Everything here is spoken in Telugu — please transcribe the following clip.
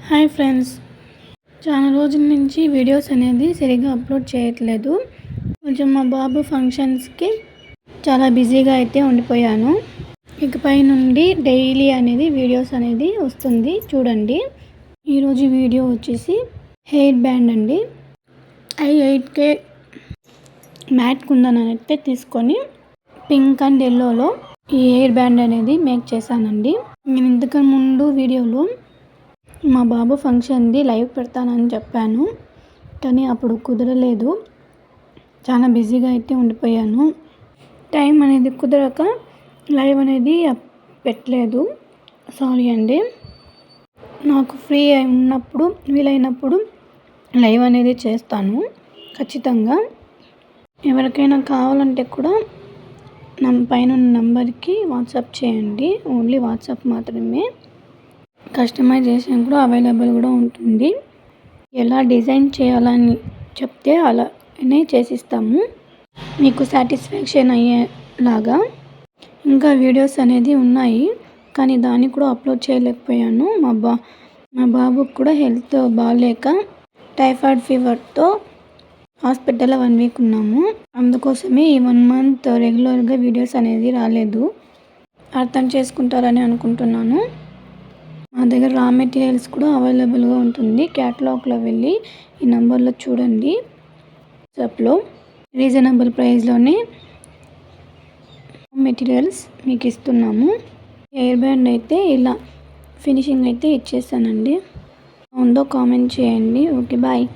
హాయ్ ఫ్రెండ్స్, చాలా రోజుల నుంచి వీడియోస్ అనేది సరిగ్గా అప్లోడ్ చేయట్లేదు. కొంచెం మా బాబు ఫంక్షన్స్కి చాలా బిజీగా అయితే ఉండిపోయాను. ఇకపై నుండి డైలీ అనేది వీడియోస్ అనేది వస్తుంది, చూడండి. ఈరోజు వీడియో వచ్చేసి హెయిర్ బ్యాండ్ అండి. 8K మ్యాట్ కుందన్ అయితే తీసుకొని పింక్ అండ్ ఎల్లోలో ఈ హెయిర్ బ్యాండ్ అనేది మేక్ చేశానండి. నేను ఇంతకు ముందు వీడియోలో మా బాబు ఫంక్షన్ది లైవ్ పెడతానని చెప్పాను, కానీ అప్పుడు కుదరలేదు. చాలా బిజీగా అయితే ఉండిపోయాను. టైం అనేది కుదరక లైవ్ అనేది పెట్టలేదు. సారీ అండి. నాకు ఫ్రీ ఉన్నప్పుడు వీలైనప్పుడు లైవ్ అనేది చేస్తాను ఖచ్చితంగా. ఎవరికైనా కావాలంటే కూడా పైన నంబర్కి వాట్సాప్ చేయండి. ఓన్లీ వాట్సాప్ మాత్రమే. కస్టమైజేషన్ కూడా అవైలబుల్ కూడా ఉంటుంది. ఎలా డిజైన్ చేయాలని చెప్తే అలానే చేసిస్తాము, మీకు సాటిస్ఫాక్షన్ అయ్యేలాగా. ఇంకా వీడియోస్ అనేది ఉన్నాయి, కానీ దాన్ని కూడా అప్లోడ్ చేయలేకపోయాను. మా బాబుకి కూడా హెల్త్ బాగాలేక టైఫాయిడ్ ఫీవర్తో హాస్పిటల్లో 1 వీక్ ఉన్నాము. అందుకోసమే ఈ 1 మంత్ రెగ్యులర్గా వీడియోస్ అనేది రాలేదు. అర్థం చేసుకుంటారని అనుకుంటున్నాను. మా దగ్గర రా మెటీరియల్స్ కూడా అవైలబుల్గా ఉంటుంది. క్యాటలాగ్లో వెళ్ళి ఈ నెంబర్లో చూడండి. వాట్సాప్లో రీజనబుల్ ప్రైస్లోనే మెటీరియల్స్ మీకు ఇస్తున్నాము. హెయిర్ బ్యాండ్ అయితే ఇలా ఫినిషింగ్ అయితే ఇచ్చేసానండి. ఉందో కామెంట్ చేయండి. Okay, bye.